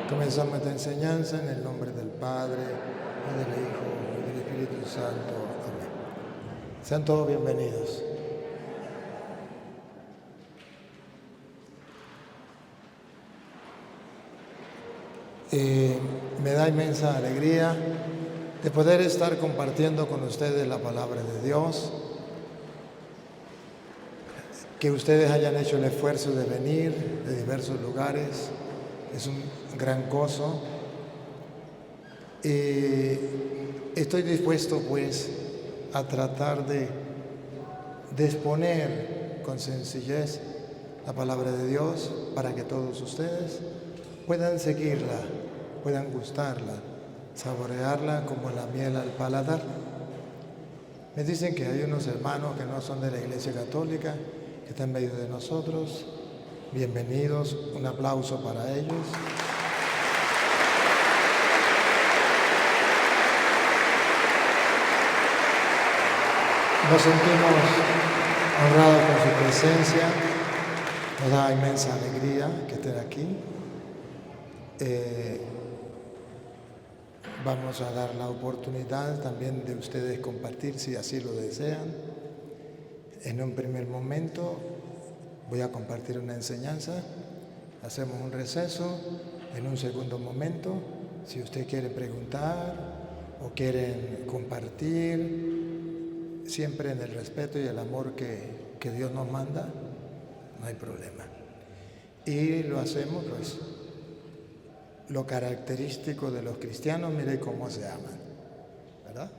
Comenzamos esta enseñanza en el nombre del Padre, y del Hijo, y del Espíritu Santo. Amén. Sean todos bienvenidos. Me da inmensa alegría de poder estar compartiendo con ustedes la palabra de Dios, que ustedes hayan hecho el esfuerzo de venir de diversos lugares. Es un gran gozo. Estoy dispuesto pues a tratar de exponer con sencillez la palabra de Dios para que todos ustedes puedan seguirla, puedan gustarla, saborearla como la miel al paladar. Me dicen que hay unos hermanos que no son de la Iglesia Católica, que están en medio de nosotros. Bienvenidos, un aplauso para ellos. Nos sentimos honrados por su presencia, nos da inmensa alegría que estén aquí. Vamos a dar la oportunidad también de ustedes compartir si así lo desean. En un primer momento voy a compartir una enseñanza, hacemos un receso. En un segundo momento, si usted quiere preguntar o quieren compartir, siempre en el respeto y el amor que Dios nos manda, no hay problema. Y lo hacemos pues lo característico de los cristianos, mire cómo se aman, ¿verdad?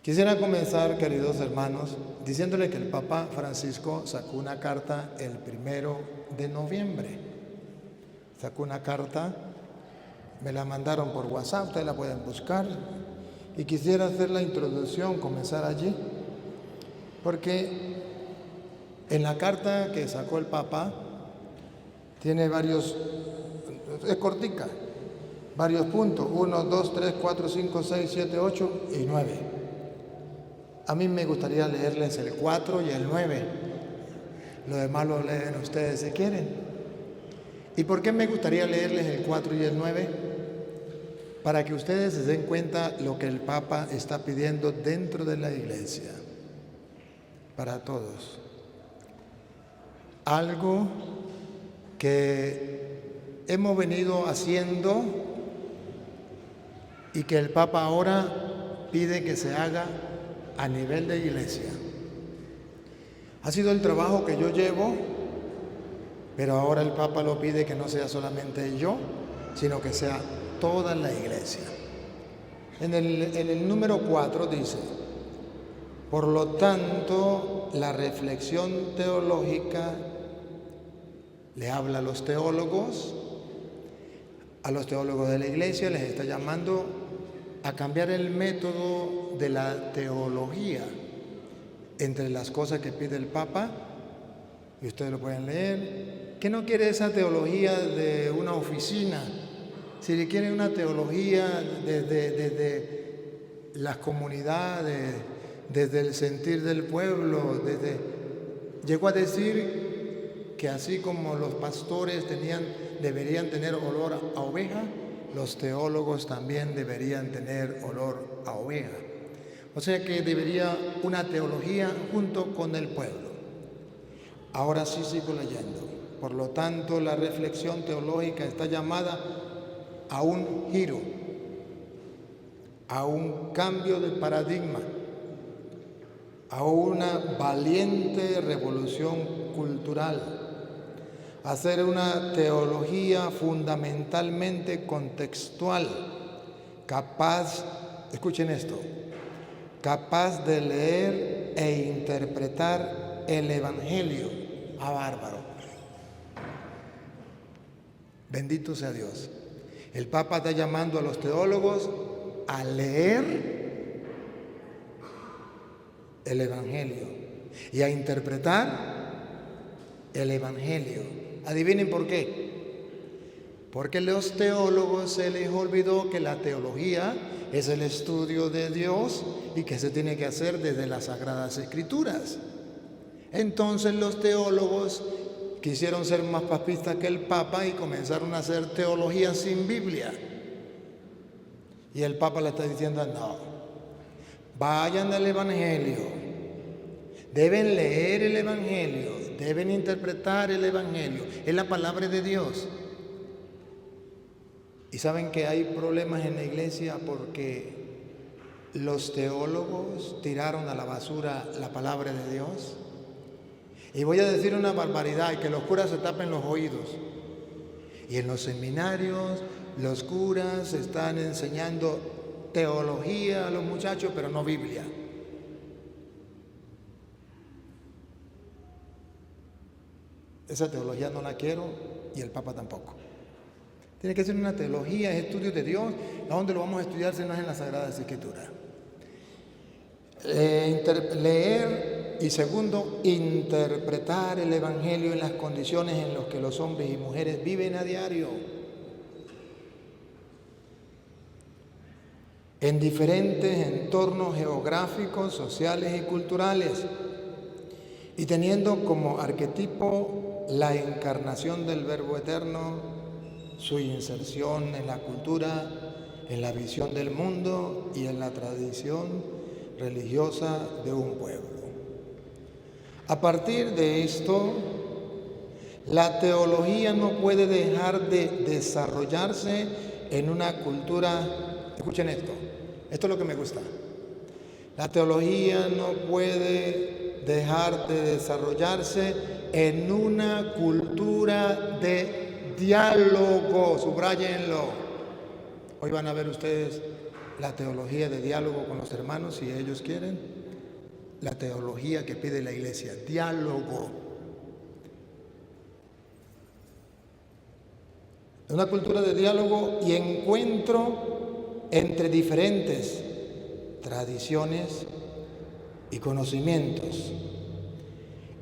Quisiera comenzar, queridos hermanos, diciéndole que el Papa Francisco sacó una carta el 1 de noviembre. Sacó una carta, me la mandaron por WhatsApp, ustedes la pueden buscar. Y quisiera hacer la introducción, comenzar allí, porque en la carta que sacó el Papa tiene varios, es cortica, varios puntos, 1, 2, 3, 4, 5, 6, 7, 8 y 9. A mí me gustaría leerles el 4 y el 9. Lo demás lo leen ustedes si quieren. ¿Y por qué me gustaría leerles el 4 y el 9? Para que ustedes se den cuenta lo que el Papa está pidiendo dentro de la Iglesia, para todos. Algo que hemos venido haciendo y que el Papa ahora pide que se haga a nivel de Iglesia. Ha sido el trabajo que yo llevo, pero ahora el Papa lo pide que no sea solamente yo, sino que sea toda la Iglesia. En el número 4 dice: por lo tanto, la reflexión teológica le habla a los teólogos de la Iglesia, les está llamando a cambiar el método de la teología. Entre las cosas que pide el Papa, y ustedes lo pueden leer, que no quiere esa teología de una oficina, si le quiere una teología desde las comunidades, desde el sentir del pueblo, llegó a decir que así como los pastores deberían tener olor a oveja, los teólogos también deberían tener olor a oveja. O sea que debería una teología junto con el pueblo. Ahora sí sigo leyendo. Por lo tanto, la reflexión teológica está llamada a un giro, a un cambio de paradigma, a una valiente revolución cultural, a hacer una teología fundamentalmente contextual, capaz, escuchen esto, capaz de leer e interpretar el Evangelio. ¡Ah, bárbaro! Bendito sea Dios. El Papa está llamando a los teólogos a leer el Evangelio y a interpretar el Evangelio. Adivinen por qué. Porque a los teólogos se les olvidó que la teología es el estudio de Dios y que se tiene que hacer desde las Sagradas Escrituras. Entonces los teólogos quisieron ser más papistas que el Papa y comenzaron a hacer teología sin Biblia. Y el Papa le está diciendo, no, vayan al Evangelio, deben leer el Evangelio, deben interpretar el Evangelio, es la palabra de Dios. Y saben que hay problemas en la iglesia porque los teólogos tiraron a la basura la palabra de Dios. Y voy a decir una barbaridad, y que los curas se tapen los oídos. Y en los seminarios los curas están enseñando teología a los muchachos, pero no Biblia. Esa teología no la quiero y el Papa tampoco. Tiene que ser una teología, es estudio de Dios. ¿A dónde lo vamos a estudiar si no es en las Sagradas Escrituras? Leer y segundo, interpretar el Evangelio en las condiciones en las que los hombres y mujeres viven a diario. En diferentes entornos geográficos, sociales y culturales. Y teniendo como arquetipo la encarnación del Verbo Eterno, su inserción en la cultura, en la visión del mundo y en la tradición religiosa de un pueblo. A partir de esto, la teología no puede dejar de desarrollarse en una cultura. Escuchen esto es lo que me gusta. La teología no puede dejar de desarrollarse en una cultura de diálogo, subrayenlo. Hoy van a ver ustedes la teología de diálogo con los hermanos, si ellos quieren. La teología que pide la iglesia, diálogo. Una cultura de diálogo y encuentro entre diferentes tradiciones y conocimientos,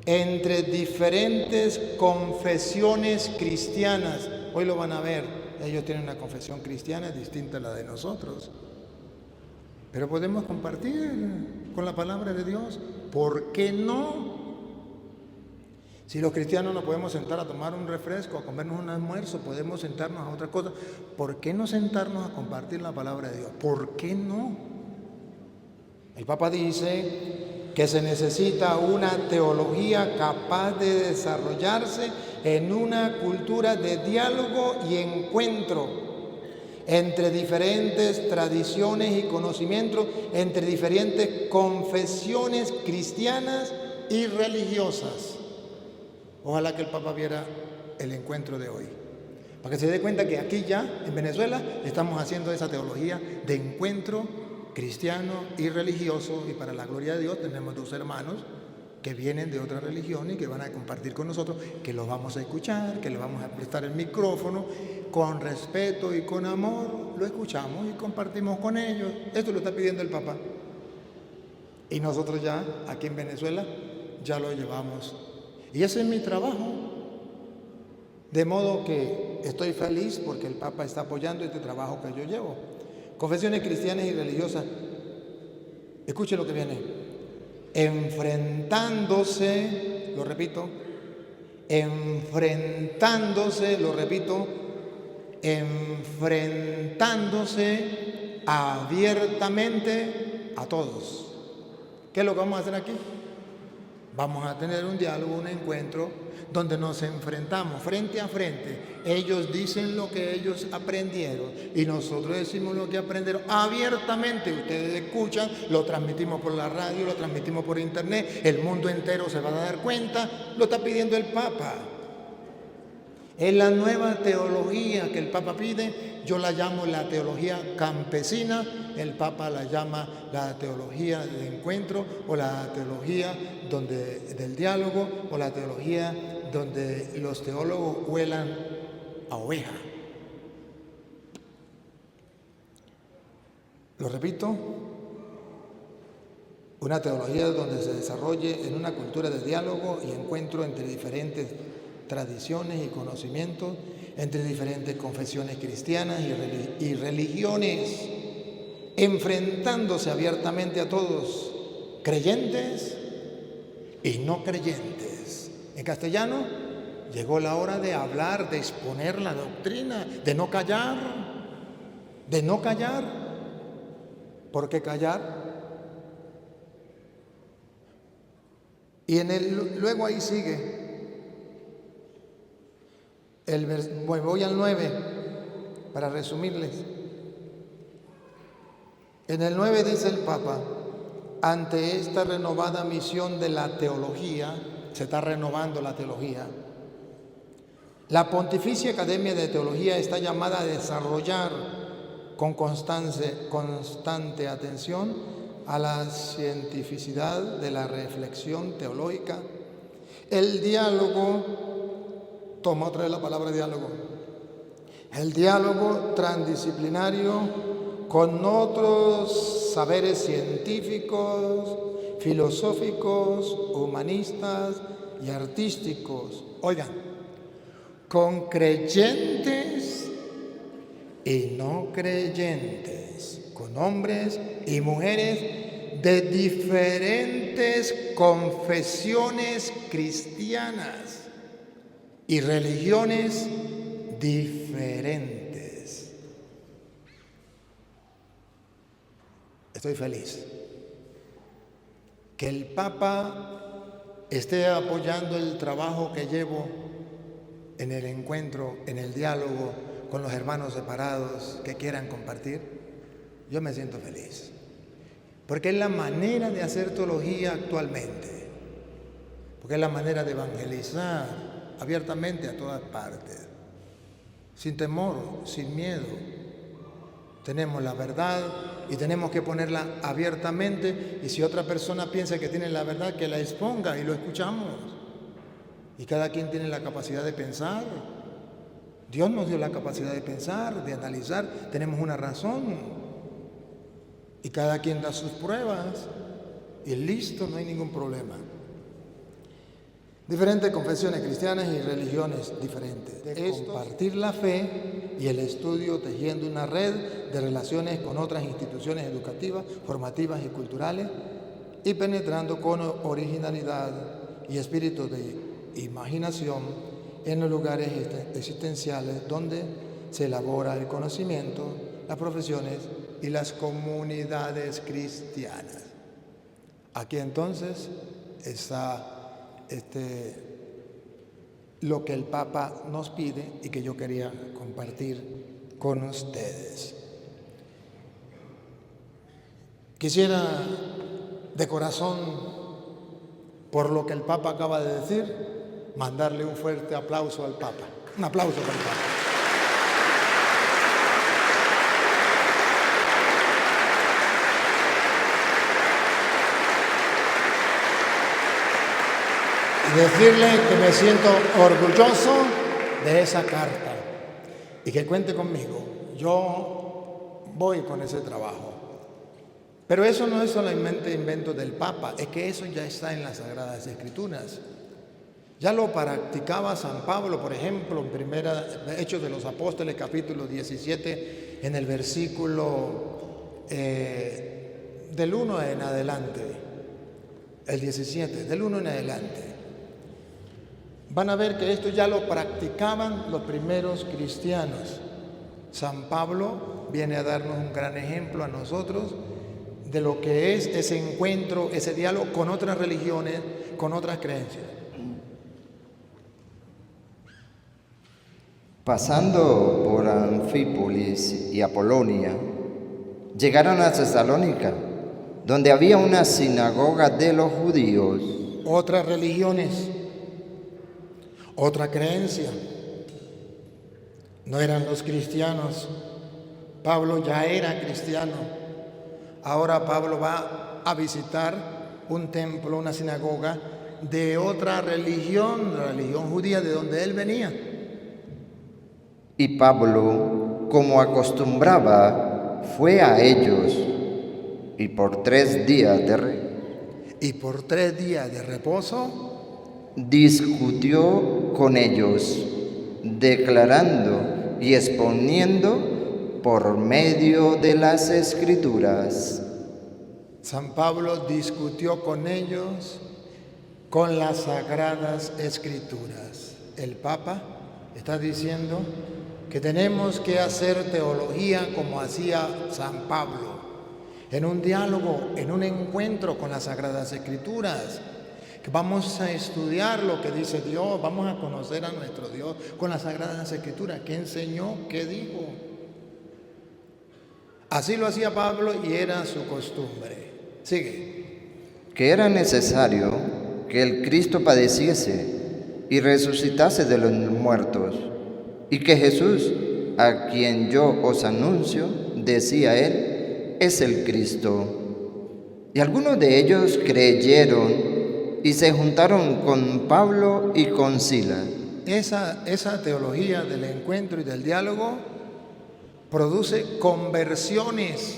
entre diferentes confesiones cristianas. Hoy lo van a ver, ellos tienen una confesión cristiana distinta a la de nosotros, pero podemos compartir con la palabra de Dios. ¿Por qué no? Si los cristianos nos podemos sentar a tomar un refresco, a comernos un almuerzo, podemos sentarnos a otra cosa, ¿por qué no sentarnos a compartir la palabra de Dios? ¿Por qué no? El Papa dice que se necesita una teología capaz de desarrollarse en una cultura de diálogo y encuentro entre diferentes tradiciones y conocimientos, entre diferentes confesiones cristianas y religiosas. Ojalá que el Papa viera el encuentro de hoy, para que se dé cuenta que aquí ya, en Venezuela, estamos haciendo esa teología de encuentro cristiano y religioso, y para la gloria de Dios tenemos dos hermanos que vienen de otra religión y que van a compartir con nosotros, que los vamos a escuchar, que les vamos a prestar el micrófono con respeto y con amor, lo escuchamos y compartimos con ellos. Esto lo está pidiendo el Papa. Y nosotros ya, aquí en Venezuela, ya lo llevamos. Y ese es mi trabajo. De modo que estoy feliz porque el Papa está apoyando este trabajo que yo llevo. Confesiones cristianas y religiosas. Escuche lo que viene. Enfrentándose, lo repito, enfrentándose abiertamente a todos. ¿Qué es lo que vamos a hacer aquí? Vamos a tener un diálogo, un encuentro donde nos enfrentamos frente a frente. Ellos dicen lo que ellos aprendieron y nosotros decimos lo que aprendieron abiertamente. Ustedes escuchan, lo transmitimos por la radio, lo transmitimos por internet, el mundo entero se va a dar cuenta, lo está pidiendo el Papa. Es la nueva teología que el Papa pide. Yo la llamo la teología campesina, el Papa la llama la teología del encuentro, o la teología del diálogo, o la teología donde los teólogos huelan a oveja. Lo repito, una teología donde se desarrolle en una cultura de diálogo y encuentro entre diferentes tradiciones y conocimientos, entre diferentes confesiones cristianas y religiones, enfrentándose abiertamente a todos, creyentes y no creyentes. En castellano, llegó la hora de hablar, de exponer la doctrina, de no callar, de no callar. ¿Por qué callar? Y luego ahí sigue. Voy al 9 para resumirles. En el 9 dice el Papa: ante esta renovada misión de la teología, se está renovando la teología, la Pontificia Academia de Teología está llamada a desarrollar con constante atención a la cientificidad de la reflexión teológica, el diálogo, toma otra vez la palabra diálogo, el diálogo transdisciplinario con otros saberes científicos, filosóficos, humanistas y artísticos. Oigan, con creyentes y no creyentes, con hombres y mujeres de diferentes confesiones cristianas y religiones diferentes. Estoy feliz que el Papa esté apoyando el trabajo que llevo en el encuentro, en el diálogo con los hermanos separados que quieran compartir. Yo me siento feliz, porque es la manera de hacer teología actualmente, porque es la manera de evangelizar abiertamente a todas partes, sin temor, sin miedo. Tenemos la verdad y tenemos que ponerla abiertamente, y si otra persona piensa que tiene la verdad, que la exponga y lo escuchamos. Y cada quien tiene la capacidad de pensar. Dios nos dio la capacidad de pensar, de analizar, tenemos una razón. Y cada quien da sus pruebas y listo, no hay ningún problema. Diferentes confesiones cristianas y religiones diferentes. De compartir la fe y el estudio, tejiendo una red de relaciones con otras instituciones educativas, formativas y culturales, y penetrando con originalidad y espíritu de imaginación en los lugares existenciales donde se elabora el conocimiento, las profesiones y las comunidades cristianas. Aquí entonces está lo que el Papa nos pide y que yo quería compartir con ustedes. Quisiera de corazón, por lo que el Papa acaba de decir, mandarle un fuerte aplauso al Papa. Un aplauso para el Papa. Y decirle que me siento orgulloso de esa carta y que cuente conmigo. Yo voy con ese trabajo. Pero eso no es solamente invento del Papa, es que eso ya está en las Sagradas Escrituras. Ya lo practicaba San Pablo, por ejemplo, en Hechos de los Apóstoles, capítulo 17, en el versículo del 1 en adelante, el 17, del 1 en adelante. Van a ver que esto ya lo practicaban los primeros cristianos. San Pablo viene a darnos un gran ejemplo a nosotros de lo que es ese encuentro, ese diálogo con otras religiones, con otras creencias. Pasando por Anfípolis y Apolonia, llegaron a Tesalónica, donde había una sinagoga de los judíos. Otras religiones, otra creencia. No eran los cristianos. Pablo ya era cristiano. Ahora Pablo va a visitar un templo, una sinagoga de otra religión, la religión judía de donde él venía. Y Pablo, como acostumbraba, fue a ellos, y por 3 días de reposo discutió con ellos, declarando y exponiendo por medio de las Escrituras. San Pablo discutió con ellos con las Sagradas Escrituras. el Papa está diciendo que tenemos que hacer teología como hacía San Pablo, en un diálogo, en un encuentro con las Sagradas Escrituras, que vamos a estudiar lo que dice Dios, vamos a conocer a nuestro Dios con las Sagradas Escrituras, qué enseñó, qué dijo. Así lo hacía Pablo y era su costumbre. Sigue. Que era necesario que el Cristo padeciese y resucitase de los muertos, y que Jesús, a quien yo os anuncio, decía él, es el Cristo. Y algunos de ellos creyeron y se juntaron con Pablo y con Silas. Esa teología del encuentro y del diálogo produce conversiones.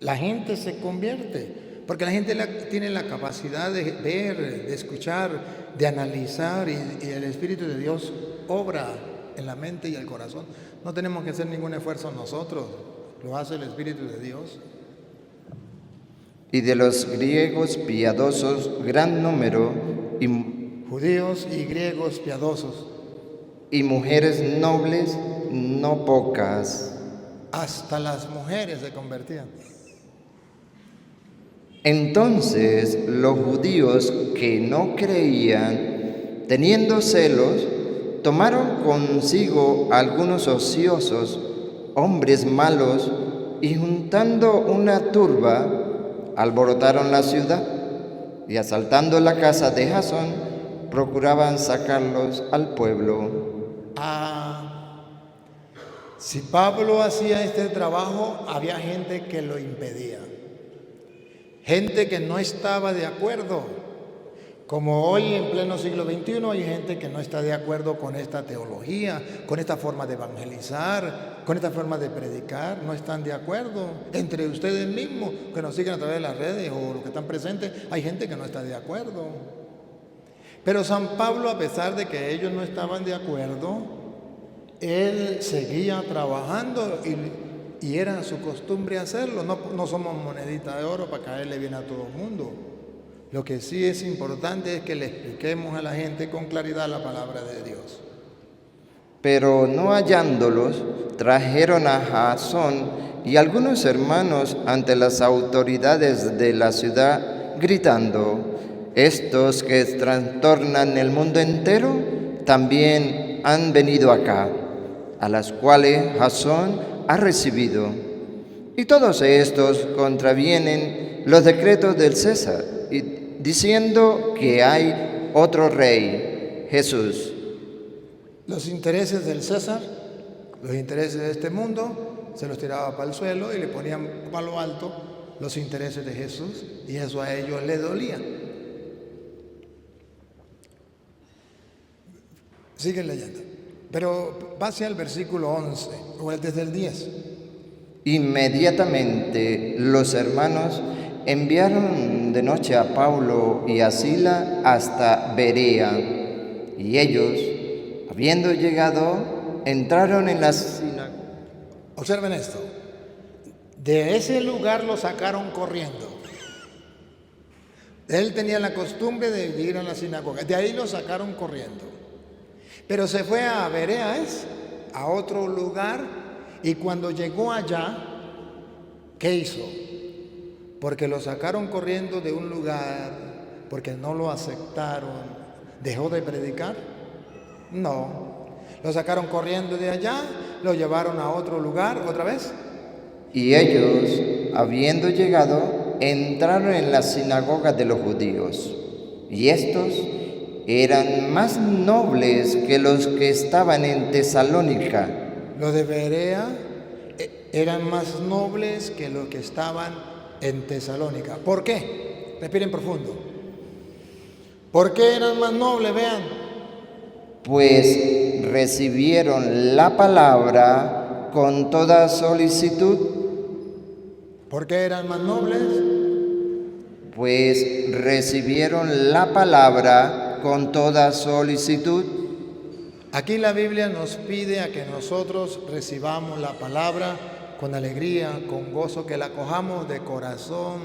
La gente se convierte, porque la gente tiene la capacidad de ver, de escuchar, de analizar, y el Espíritu de Dios obra en la mente y el corazón. No tenemos que hacer ningún esfuerzo nosotros, lo hace el Espíritu de Dios. Y de los griegos piadosos gran número, y judíos y griegos piadosos, y mujeres nobles no pocas. Hasta las mujeres se convertían. Entonces los judíos que no creían, teniendo celos, tomaron consigo algunos ociosos, hombres malos, y juntando una turba, alborotaron la ciudad, y asaltando la casa de Jasón, procuraban sacarlos al pueblo. Si Pablo hacía este trabajo, había gente que lo impedía, gente que no estaba de acuerdo, como hoy en pleno siglo XXI hay gente que no está de acuerdo con esta teología, con esta forma de evangelizar, con esta forma de predicar, no están de acuerdo. Entre ustedes mismos que nos siguen a través de las redes o los que están presentes, hay gente que no está de acuerdo. Pero San Pablo, a pesar de que ellos no estaban de acuerdo, él seguía trabajando y era su costumbre hacerlo. No somos monedita de oro para caerle bien a todo el mundo. Lo que sí es importante es que le expliquemos a la gente con claridad la palabra de Dios. Pero no hallándolos, trajeron a Jasón y algunos hermanos ante las autoridades de la ciudad, gritando: estos que trastornan el mundo entero también han venido acá, a las cuales Jasón ha recibido. Y todos estos contravienen los decretos del César, y diciendo que hay otro rey, Jesús. Los intereses del César, los intereses de este mundo, se los tiraba para el suelo y le ponían para lo alto los intereses de Jesús, y eso a ellos les dolía. Siguen leyendo, pero pase al versículo 11, o desde el 10. Inmediatamente los hermanos enviaron de noche a Pablo y a Silas hasta Berea, y ellos, habiendo llegado, entraron en la sinagoga. Observen esto, de ese lugar lo sacaron corriendo. Él tenía la costumbre de ir a la sinagoga, de ahí lo sacaron corriendo. Pero se fue a Berea, a otro lugar, y cuando llegó allá, ¿qué hizo? Porque lo sacaron corriendo de un lugar, porque no lo aceptaron, ¿dejó de predicar? No, lo sacaron corriendo de allá, lo llevaron a otro lugar, otra vez. Y ellos, habiendo llegado, entraron en la sinagoga de los judíos, y estos eran más nobles que los que estaban en Tesalónica. Los de Berea eran más nobles que los que estaban en Tesalónica. ¿Por qué? Respiren profundo. ¿Por qué eran más nobles? Vean. Pues recibieron la palabra con toda solicitud. ¿Por qué eran más nobles? Pues recibieron la palabra con toda solicitud. Aquí la Biblia nos pide a que nosotros recibamos la palabra con alegría, con gozo, que la cojamos de corazón,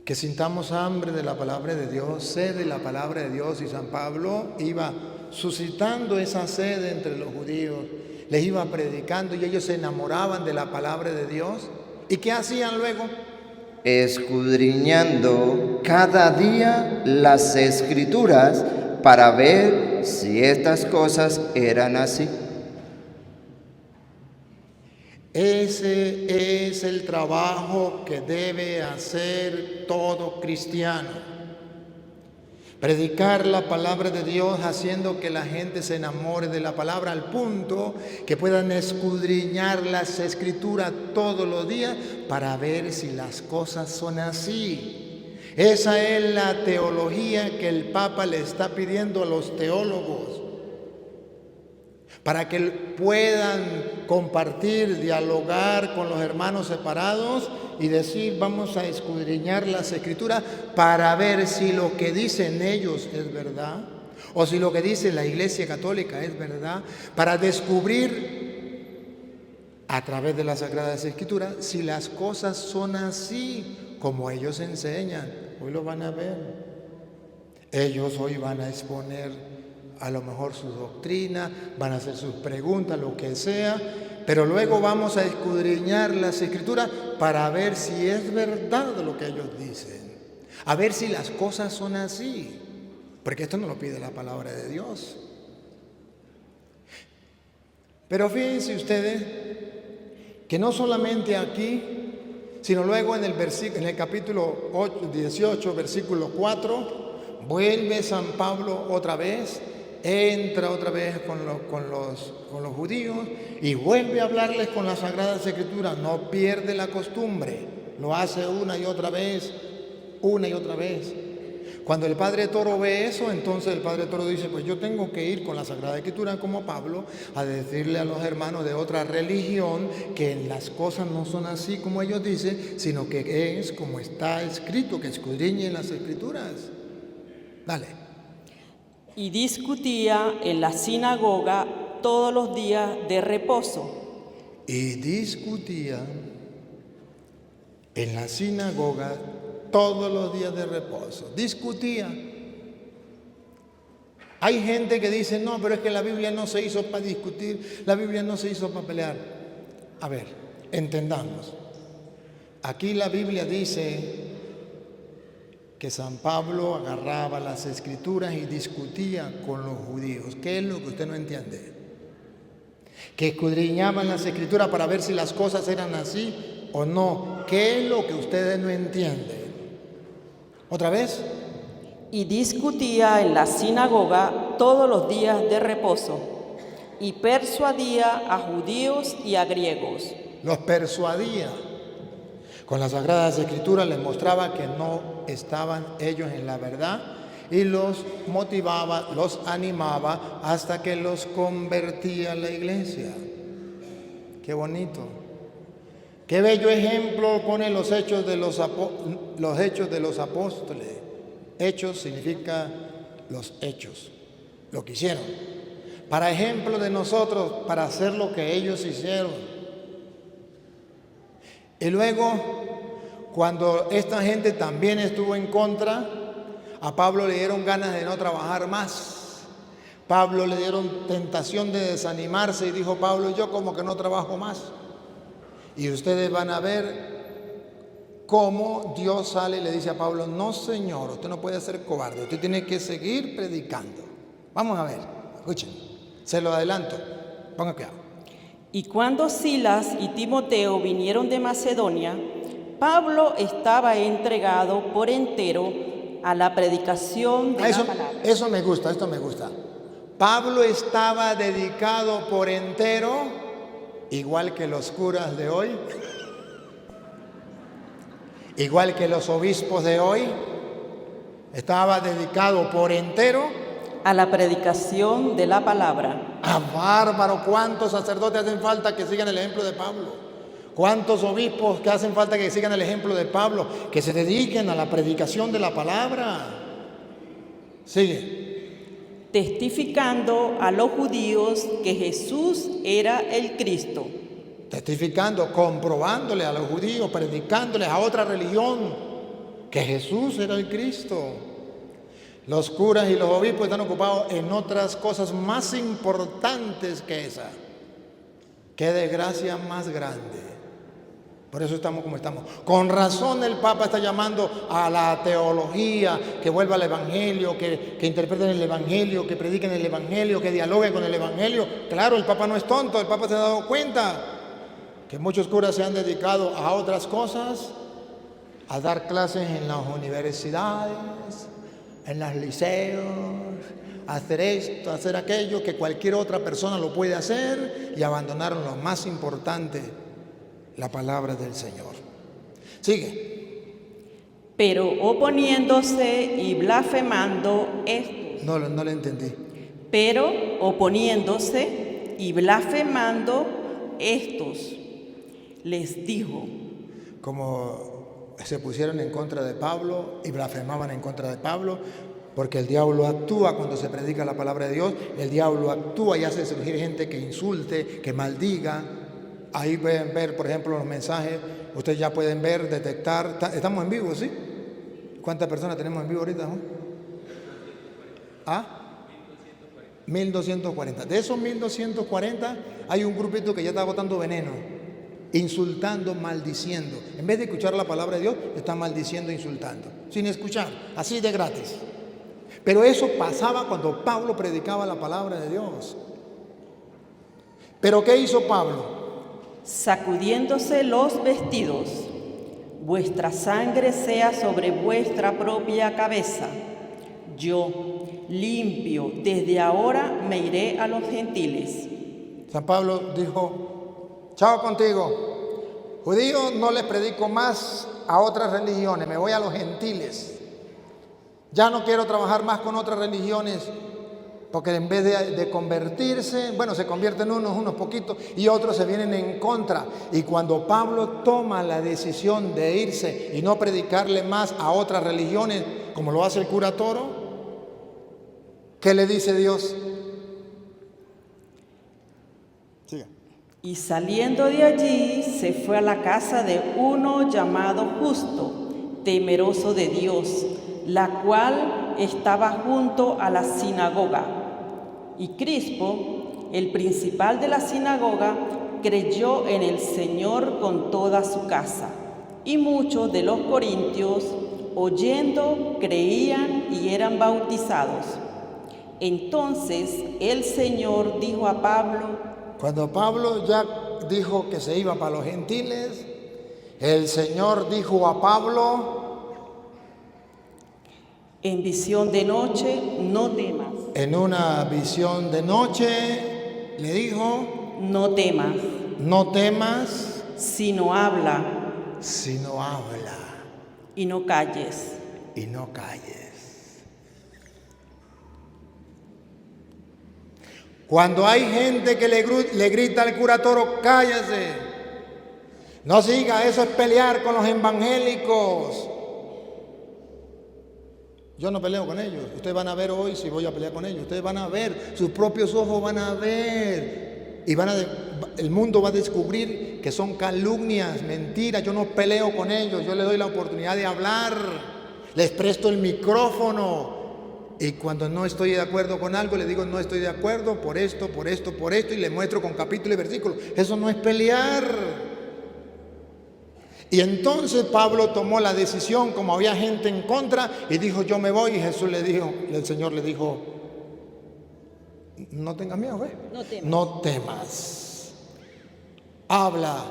que sintamos hambre de la palabra de Dios, sed de la palabra de Dios. Y San Pablo iba suscitando esa sed entre los judíos, les iba predicando y ellos se enamoraban de la palabra de Dios. ¿Y qué hacían luego? Escudriñando cada día las Escrituras para ver si estas cosas eran así. Ese es el trabajo que debe hacer todo cristiano. Predicar la palabra de Dios haciendo que la gente se enamore de la palabra al punto que puedan escudriñar las Escrituras todos los días para ver si las cosas son así. Esa es la teología que el Papa le está pidiendo a los teólogos, para que puedan compartir, dialogar con los hermanos separados y decir, vamos a escudriñar las Escrituras para ver si lo que dicen ellos es verdad o si lo que dice la Iglesia Católica es verdad, para descubrir a través de las Sagradas Escrituras si las cosas son así como ellos enseñan. Hoy lo van a ver. Ellos hoy van a exponer a lo mejor su doctrina, van a hacer sus preguntas, lo que sea, pero luego vamos a escudriñar las Escrituras para ver si es verdad lo que ellos dicen, a ver si las cosas son así, porque esto no lo pide la palabra de Dios. Pero fíjense ustedes que no solamente aquí, sino luego en el capítulo 18, versículo 4, vuelve San Pablo otra vez, entra otra vez con los judíos y vuelve a hablarles con las Sagradas Escrituras. No pierde la costumbre, lo hace una y otra vez. Cuando el Padre Toro ve eso, entonces el Padre Toro dice, pues yo tengo que ir con la Sagrada Escritura como Pablo a decirle a los hermanos de otra religión que las cosas no son así como ellos dicen, sino que es como está escrito, que escudriñen las Escrituras. Dale. Y discutía en la sinagoga todos los días de reposo. Y discutía en la sinagoga todos los días de reposo. Discutía. Hay gente que dice, no, pero es que la Biblia no se hizo para discutir, la Biblia no se hizo para pelear. A ver, entendamos. Aquí la Biblia dice que San Pablo agarraba las Escrituras y discutía con los judíos. ¿Qué es lo que usted no entiende? Que escudriñaban las Escrituras para ver si las cosas eran así o no. ¿Qué es lo que ustedes no entienden? ¿Otra vez? Y discutía en la sinagoga todos los días de reposo, y persuadía a judíos y a griegos. Los persuadía. Con las Sagradas Escrituras les mostraba que no estaban ellos en la verdad y los motivaba, los animaba hasta que los convertía a la iglesia. Qué bonito. Qué bello ejemplo pone los hechos de los apóstoles. Hechos significa los hechos, lo que hicieron. Para ejemplo de nosotros, para hacer lo que ellos hicieron. Y luego, cuando esta gente también estuvo en contra, a Pablo le dieron ganas de no trabajar más. Pablo le dieron tentación de desanimarse y dijo, Pablo, yo como que no trabajo más. Y ustedes van a ver cómo Dios sale y le dice a Pablo, no señor, usted no puede ser cobarde, usted tiene que seguir predicando. Vamos a ver, escuchen, se lo adelanto, pongan cuidado. Y cuando Silas y Timoteo vinieron de Macedonia, Pablo estaba entregado por entero a la predicación de la palabra. Esto me gusta. Pablo estaba dedicado por entero, igual que los curas de hoy, igual que los obispos de hoy, estaba dedicado por entero a la predicación de la palabra. ¡Ah, bárbaro! ¿Cuántos sacerdotes hacen falta que sigan el ejemplo de Pablo? ¿Cuántos obispos que hacen falta que sigan el ejemplo de Pablo? Que se dediquen a la predicación de la palabra. Sigue. Testificando a los judíos que Jesús era el Cristo. Testificando, comprobándole a los judíos, predicándoles a otra religión que Jesús era el Cristo. Los curas y los obispos están ocupados en otras cosas más importantes que esa. Qué desgracia más grande. Por eso estamos como estamos. Con razón el Papa está llamando a la teología, que vuelva al Evangelio, que interpreten el Evangelio, que prediquen el Evangelio, que dialoguen con el Evangelio. Claro, el Papa no es tonto, el Papa se ha dado cuenta que muchos curas se han dedicado a otras cosas, a dar clases en las universidades, en los liceos, a hacer esto, a hacer aquello, que cualquier otra persona lo puede hacer, y abandonaron lo más importante, la palabra del Señor. Sigue. Pero oponiéndose y blasfemando estos. No le entendí. Pero oponiéndose y blasfemando estos, les dijo. Como se pusieron en contra de Pablo y blasfemaban en contra de Pablo, porque el diablo actúa cuando se predica la palabra de Dios, el diablo actúa y hace surgir gente que insulte, que maldiga. Ahí pueden ver, por ejemplo, los mensajes, ustedes ya pueden ver, detectar. Estamos en vivo, ¿sí? ¿Cuántas personas tenemos en vivo ahorita, no? 1240. De esos 1240 hay un grupito que ya está botando veneno, insultando, maldiciendo. En vez de escuchar la palabra de Dios, están maldiciendo, insultando, sin escuchar, así de gratis. Pero eso pasaba cuando Pablo predicaba la palabra de Dios. ¿Pero qué hizo Pablo? Sacudiéndose los vestidos, vuestra sangre sea sobre vuestra propia cabeza. Yo, limpio, desde ahora me iré a los gentiles. San Pablo dijo, chao contigo, judíos no les predico más a otras religiones, me voy a los gentiles. Ya no quiero trabajar más con otras religiones, porque en vez de convertirse, bueno, se convierten unos poquitos y otros se vienen en contra. Y cuando Pablo toma la decisión de irse y no predicarle más a otras religiones, como lo hace el cura Toro, ¿qué le dice Dios? Siga. Y saliendo de allí, se fue a la casa de uno llamado Justo, temeroso de Dios, la cual estaba junto a la sinagoga. Y Crispo, el principal de la sinagoga, creyó en el Señor con toda su casa. Y muchos de los corintios, oyendo, creían y eran bautizados. Entonces el Señor dijo a Pablo, cuando Pablo ya dijo que se iba para los gentiles, el Señor dijo a Pablo, en visión de noche, no temas. En una visión de noche le dijo, no temas. No temas, sino habla. Sino habla. Y no calles. Y no calles. Cuando hay gente que le grita al cura Toro, cállese. No siga, eso es pelear con los evangélicos. Yo no peleo con ellos. Ustedes van a ver hoy si voy a pelear con ellos. Ustedes van a ver, sus propios ojos van a ver. Y el mundo va a descubrir que son calumnias, mentiras. Yo no peleo con ellos. Yo les doy la oportunidad de hablar. Les presto el micrófono. Y cuando no estoy de acuerdo con algo, les digo no estoy de acuerdo por esto, por esto, por esto. Y les muestro con capítulo y versículo. Eso no es pelear. Y entonces Pablo tomó la decisión, como había gente en contra, y dijo, yo me voy. Y Jesús le dijo, el Señor le dijo, no tengas miedo, ¿ves? No temas. Habla,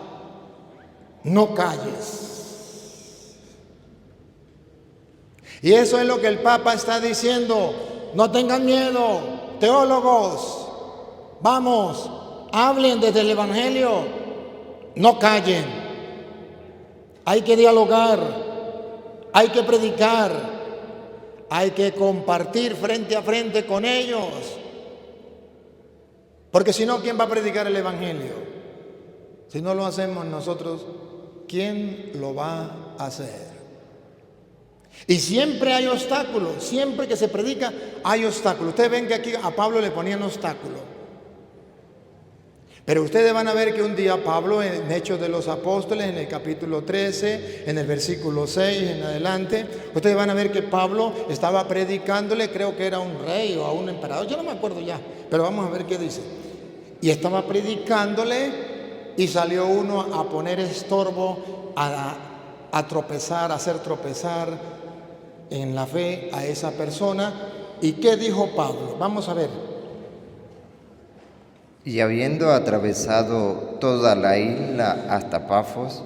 no calles. Y eso es lo que el Papa está diciendo. No tengan miedo, teólogos. Vamos, hablen desde el Evangelio. No callen. Hay que dialogar, hay que predicar, hay que compartir frente a frente con ellos. Porque si no, ¿quién va a predicar el Evangelio? Si no lo hacemos nosotros, ¿quién lo va a hacer? Y siempre hay obstáculos, siempre que se predica hay obstáculos. Ustedes ven que aquí a Pablo le ponían obstáculos. Pero ustedes van a ver que un día Pablo, en Hechos de los Apóstoles, en el capítulo 13, en el versículo 6 en adelante, ustedes van a ver que Pablo estaba predicándole, creo que era a un rey o a un emperador, yo no me acuerdo ya, pero vamos a ver qué dice. Y estaba predicándole y salió uno a poner estorbo, a tropezar, a hacer tropezar en la fe a esa persona. ¿Y qué dijo Pablo? Vamos a ver. Y habiendo atravesado toda la isla hasta Pafos,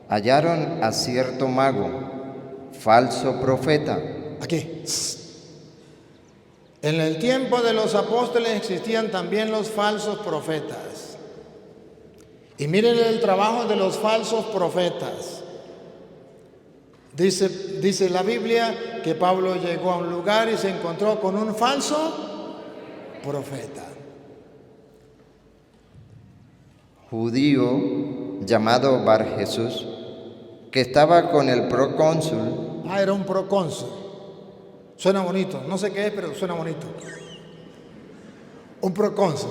hallaron a cierto mago, falso profeta. Aquí. En el tiempo de los apóstoles existían también los falsos profetas. Y miren el trabajo de los falsos profetas. Dice la Biblia que Pablo llegó a un lugar y se encontró con un falso profeta. Judío llamado Bar Jesús, que estaba con el procónsul. Era un procónsul. Suena bonito, no sé qué es, pero suena bonito. Un procónsul.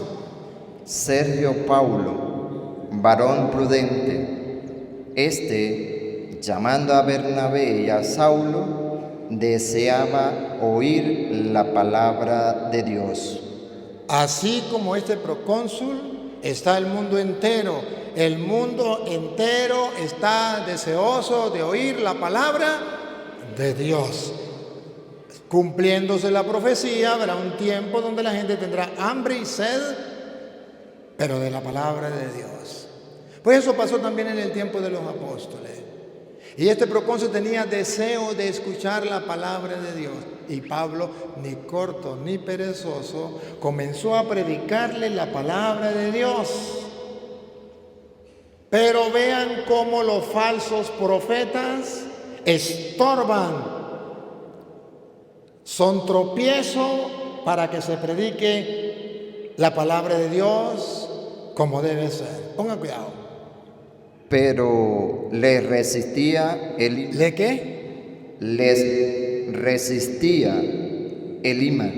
Sergio Paulo, varón prudente. Este, llamando a Bernabé y a Saulo, deseaba oír la palabra de Dios. Así como este procónsul, está el mundo entero. El mundo entero está deseoso de oír la palabra de Dios. Cumpliéndose la profecía, habrá un tiempo donde la gente tendrá hambre y sed, pero de la palabra de Dios. Pues eso pasó también en el tiempo de los apóstoles. Y este procónsul tenía deseo de escuchar la palabra de Dios. Y Pablo, ni corto ni perezoso, comenzó a predicarle la palabra de Dios. Pero vean cómo los falsos profetas estorban, son tropiezo para que se predique la palabra de Dios como debe ser. Pongan cuidado. Pero les resistía el... ¿Le qué? Les resistía Elimas.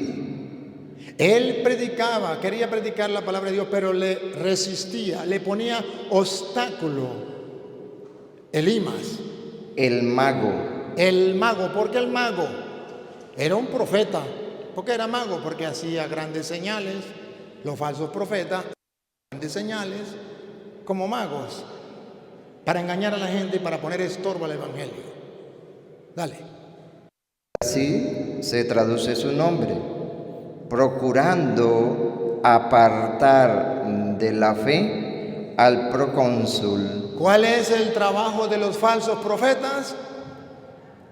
Él predicaba, quería predicar la palabra de Dios, pero le resistía, le ponía obstáculo. Elimas. El mago. El mago, ¿por qué el mago? Era un profeta. ¿Por qué era mago? Porque hacía grandes señales. Los falsos profetas hacían grandes señales como magos, para engañar a la gente y para poner estorbo al evangelio. Dale. Así se traduce su nombre, procurando apartar de la fe al procónsul. ¿Cuál es el trabajo de los falsos profetas?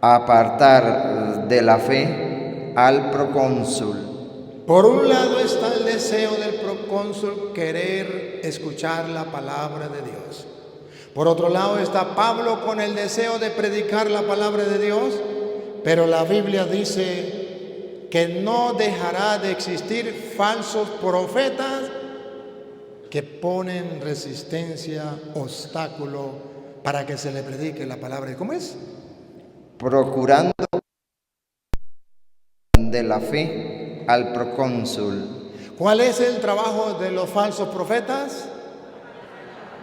Apartar de la fe al procónsul. Por un lado está el deseo del procónsul querer escuchar la palabra de Dios. Por otro lado está Pablo con el deseo de predicar la palabra de Dios, pero la Biblia dice que no dejará de existir falsos profetas que ponen resistencia, obstáculo para que se le predique la palabra. ¿Cómo es? Procurando de la fe al procónsul. ¿Cuál es el trabajo de los falsos profetas?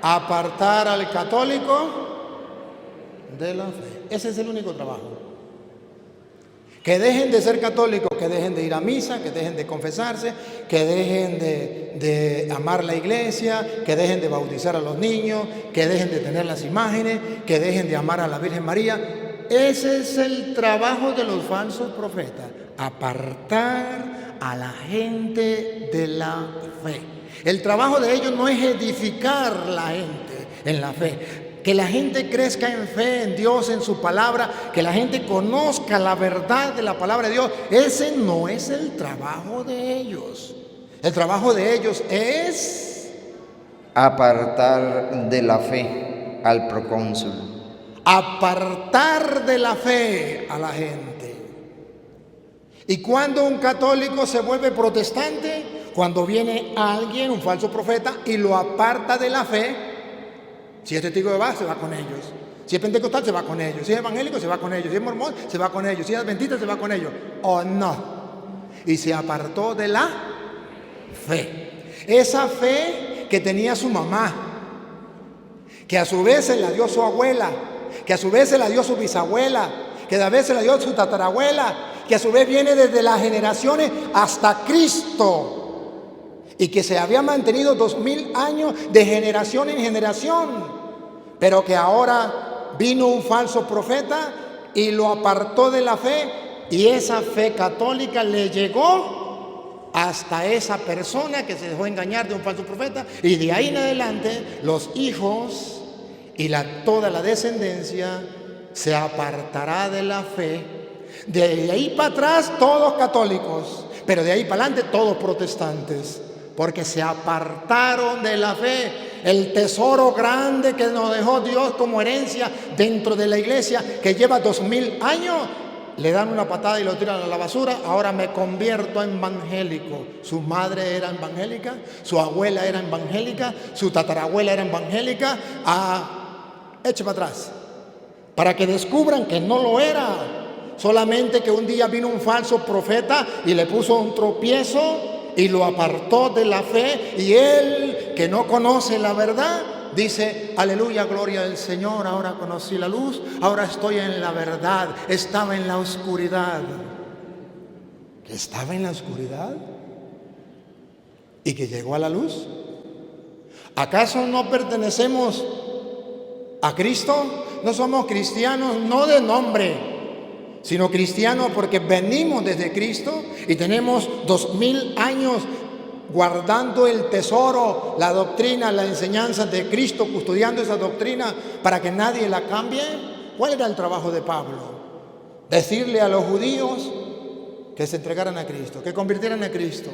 Apartar al católico de la fe. Ese es el único trabajo. Que dejen de ser católicos, que dejen de ir a misa, que dejen de confesarse, que dejen de amar la iglesia, que dejen de bautizar a los niños, que dejen de tener las imágenes, que dejen de amar a la Virgen María. Ese es el trabajo de los falsos profetas. Apartar a la gente de la fe. El trabajo de ellos no es edificar la gente en la fe, que la gente crezca en fe en Dios, en su palabra, que la gente conozca la verdad de la palabra de Dios. Ese no es el trabajo de ellos. El trabajo de ellos es apartar de la fe al procónsul. Apartar de la fe a la gente. ¿Y cuando un católico se vuelve protestante? Cuando viene alguien, un falso profeta, y lo aparta de la fe. Si es testigo de Jehová, se va con ellos. Si es pentecostal, se va con ellos. Si es evangélico, se va con ellos. Si es mormón, se va con ellos. Si es adventista, se va con ellos. ¿O no? Y se apartó de la fe. Esa fe que tenía su mamá, que a su vez se la dio su abuela, que a su vez se la dio su bisabuela, que a vez se la dio su tatarabuela, que a su vez viene desde las generaciones hasta Cristo, y que se había mantenido 2000 años de generación en generación, pero que ahora vino un falso profeta y lo apartó de la fe, y esa fe católica le llegó hasta esa persona que se dejó engañar de un falso profeta, y de ahí en adelante los hijos y toda la descendencia se apartará de la fe. De ahí para atrás todos católicos, pero de ahí para adelante todos protestantes, porque se apartaron de la fe. El tesoro grande que nos dejó Dios como herencia dentro de la iglesia, que lleva 2000 años, le dan una patada y lo tiran a la basura. Ahora me convierto en evangélico. Su madre era evangélica, su abuela era evangélica, su tatarabuela era evangélica. Eche para atrás, para que descubran que no lo era, solamente que un día vino un falso profeta y le puso un tropiezo y lo apartó de la fe, y él, que no conoce la verdad, dice: aleluya, gloria al Señor, ahora conocí la luz, ahora estoy en la verdad. Estaba en la oscuridad. ¿Que estaba en la oscuridad? ¿Y que llegó a la luz? ¿Acaso no pertenecemos a Cristo? No somos cristianos, no de nombre, sino cristianos porque venimos desde Cristo y tenemos 2000 años guardando el tesoro, la doctrina, la enseñanza de Cristo, custodiando esa doctrina para que nadie la cambie. ¿Cuál era el trabajo de Pablo? Decirle a los judíos que se entregaran a Cristo, que convirtieran a Cristo.